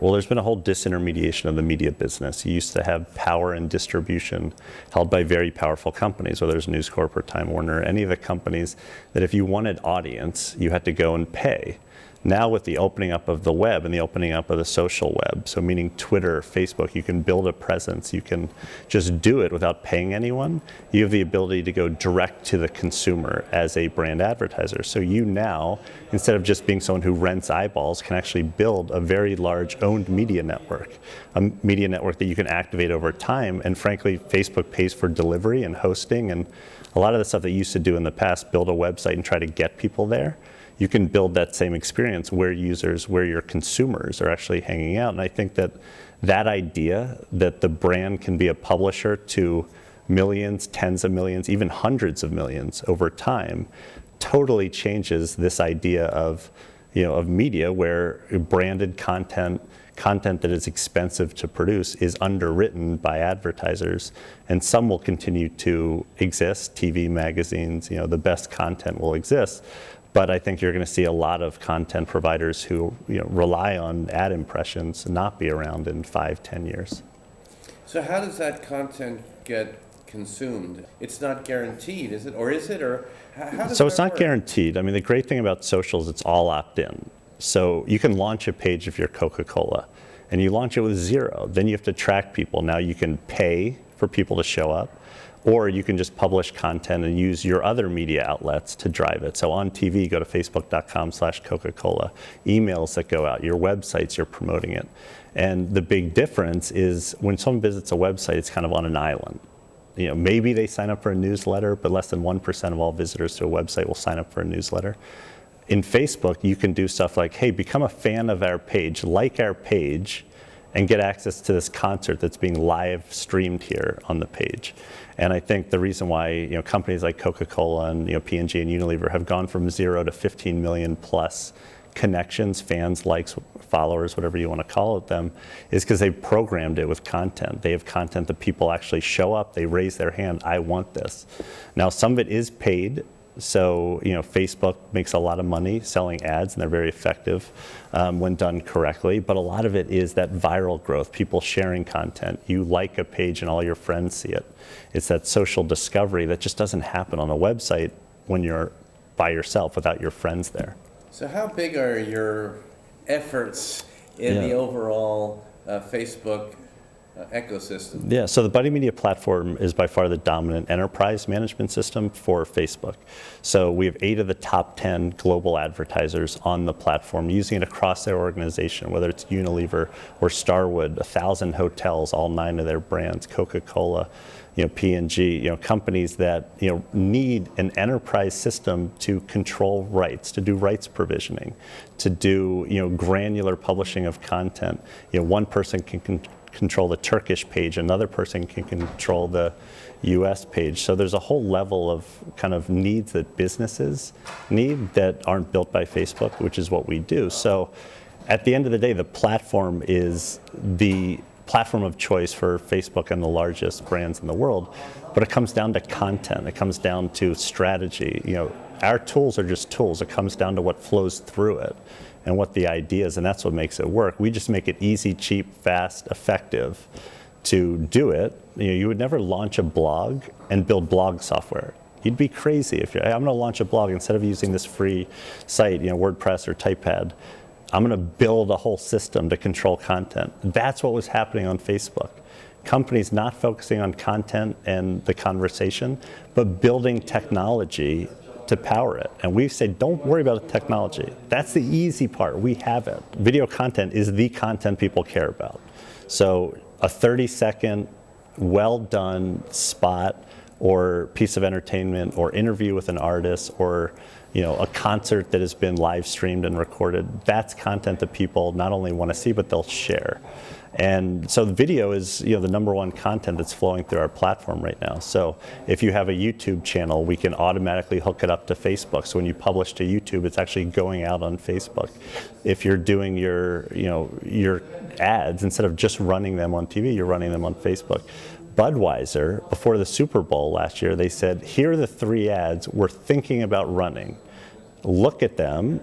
Well, there's been a whole disintermediation of the media business. You used to have power and distribution held by very powerful companies, whether it's News Corp or Time Warner, any of the companies that if you wanted audience, you had to go and pay. Now with the opening up of the web and the opening up of the social web, so meaning Twitter, Facebook, you can build a presence, you can just do it without paying anyone. You have the ability to go direct to the consumer as a brand advertiser. So you now, instead of just being someone who rents eyeballs, can actually build a very large owned media network, a media network that you can activate over time. And frankly, Facebook pays for delivery and hosting and a lot of the stuff that you used to do in the past, build a website and try to get people there. You can build that same experience where your consumers are actually hanging out. And I think that that idea that the brand can be a publisher to millions, tens of millions, even hundreds of millions over time totally changes this idea of media where branded content that is expensive to produce is underwritten by advertisers, and some will continue to exist. TV, magazines, the best content will exist. But I think you're going to see a lot of content providers who rely on ad impressions not be around in 5-10 years. So how does that content get consumed? It's not guaranteed, is it? Or is it? Or how does So it's that not work? guaranteed. I mean, the great thing about social is it's all opt-in. So you can launch a page if you're Coca-Cola, and you launch it with zero. Then you have to track people. Now you can pay for people to show up, or you can just publish content and use your other media outlets to drive it. So on TV, go to facebook.com/Coca-Cola. Emails that go out, your websites, you're promoting it. And the big difference is when someone visits a website, it's kind of on an island. Maybe they sign up for a newsletter, but less than 1% of all visitors to a website will sign up for a newsletter. In Facebook, you can do stuff like, hey, become a fan of our page, like our page, and get access to this concert that's being live streamed here on the page. And I think the reason why companies like Coca-Cola and P&G and Unilever have gone from 0 to 15 million plus connections, fans, likes, followers, whatever you want to call it them, is because they've programmed it with content. They have content that people actually show up, they raise their hand, I want this. Now some of it is paid. So Facebook makes a lot of money selling ads, and they're very effective when done correctly. But a lot of it is that viral growth, people sharing content. You like a page and all your friends see it. It's that social discovery that just doesn't happen on a website when you're by yourself without your friends there. So how big are your efforts in the overall Facebook ecosystem? Yeah, so the Buddy Media platform is by far the dominant enterprise management system for Facebook. So we have 8 of the top 10 global advertisers on the platform using it across their organization, whether it's Unilever or Starwood, 1,000 hotels, all 9 of their brands, Coca-Cola, P&G, companies that need an enterprise system to control rights, to do rights provisioning, to do granular publishing of content. One person can control the Turkish page, another person can control the US page. So there's a whole level of kind of needs that businesses need that aren't built by Facebook, which is what we do. So at the end of the day, the platform is the platform of choice for Facebook and the largest brands in the world, but it comes down to content, it comes down to strategy. Our tools are just tools. It comes down to what flows through it and what the idea is, and that's what makes it work. We just make it easy, cheap, fast, effective to do it. You would never launch a blog and build blog software. You'd be crazy if I'm going to launch a blog instead of using this free site, WordPress or Typepad. I'm going to build a whole system to control content. That's what was happening on Facebook. Companies not focusing on content and the conversation, but building technology to power it. And we've said, don't worry about the technology. That's the easy part. We have it. Video content is the content people care about. So a 30-second, well-done spot or piece of entertainment or interview with an artist or a concert that has been live streamed and recorded, that's content that people not only want to see, but they'll share. And so the video is the number one content that's flowing through our platform right now. So if you have a YouTube channel, we can automatically hook it up to Facebook. So when you publish to YouTube, it's actually going out on Facebook. If you're doing your ads, instead of just running them on TV, you're running them on Facebook. Budweiser, before the Super Bowl last year, they said, here are the 3 ads we're thinking about running. Look at them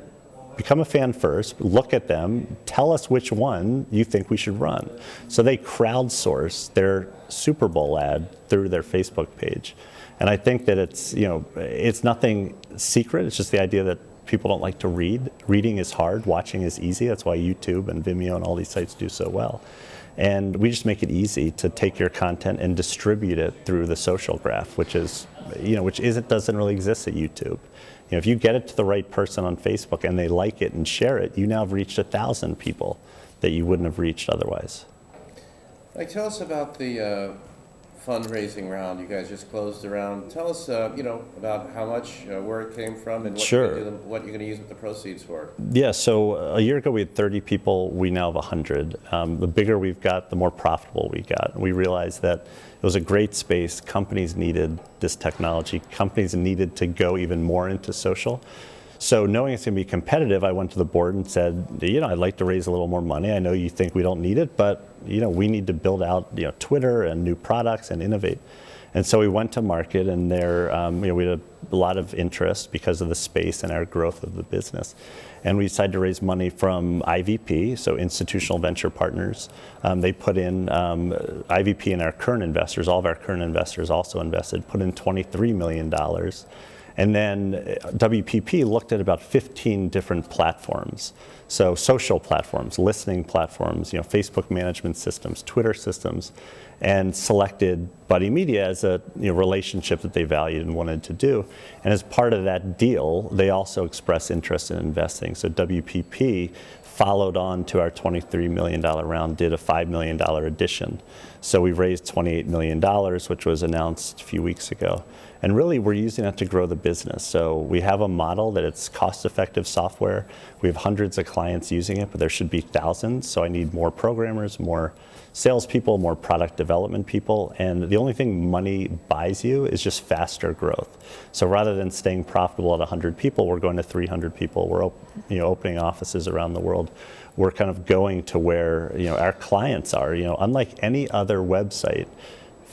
become a fan first, look at them, tell us which one you think we should run. So they crowdsource their Super Bowl ad through their Facebook page. And I think that it's nothing secret. It's just the idea that people don't like to read. Reading is hard, watching is easy. That's why YouTube and Vimeo and all these sites do so well. And we just make it easy to take your content and distribute it through the social graph, which doesn't really exist at YouTube. If you get it to the right person on Facebook and they like it and share it, you now have reached 1,000 people that you wouldn't have reached otherwise. Tell us about the fundraising round. You guys just closed the round. Tell us, about how much, where it came from, and what you're going to use the proceeds for. Yeah, so a year ago we had 30 people. We now have 100. The bigger we've got, the more profitable we got. We realized that it was a great space. Companies needed this technology. Companies needed to go even more into social. So knowing it's going to be competitive, I went to the board and said, I'd like to raise a little more money. I know you think we don't need it, but we need to build out Twitter and new products and innovate. And so we went to market, and there we had a lot of interest because of the space and our growth of the business. And we decided to raise money from IVP, so Institutional Venture Partners. They put in IVP and our current investors, all of our current investors also invested, put in $23 million. And then WPP looked at about 15 different platforms. So social platforms, listening platforms, Facebook management systems, Twitter systems, and selected Buddy Media as a relationship that they valued and wanted to do. And as part of that deal, they also expressed interest in investing. So WPP followed on to our $23 million round, did a $5 million addition. So we raised $28 million, which was announced a few weeks ago. And really, we're using that to grow the business. So we have a model that it's cost-effective software. We have hundreds of clients using it, but there should be thousands. So I need more programmers, more salespeople, more product development people. And the only thing money buys you is just faster growth. So rather than staying profitable at 100 people, we're going to 300 people. We're opening offices around the world. We're kind of going to where our clients are. Unlike any other website,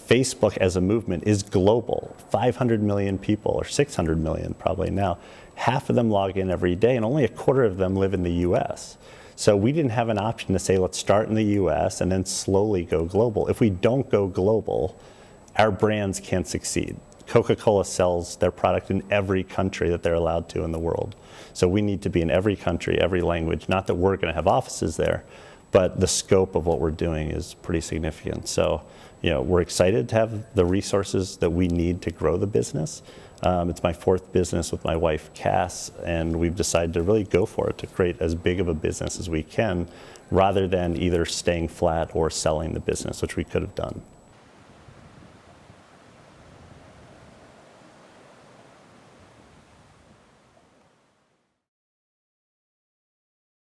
Facebook as a movement is global. 500 million people, or 600 million probably now. Half of them log in every day, and only a quarter of them live in the US. So we didn't have an option to say, let's start in the US and then slowly go global. If we don't go global, our brands can't succeed. Coca-Cola sells their product in every country that they're allowed to in the world. So we need to be in every country, every language. Not that we're going to have offices there, but the scope of what we're doing is pretty significant. So, we're excited to have the resources that we need to grow the business. It's my fourth business with my wife, Cass, and we've decided to really go for it, to create as big of a business as we can, rather than either staying flat or selling the business, which we could have done.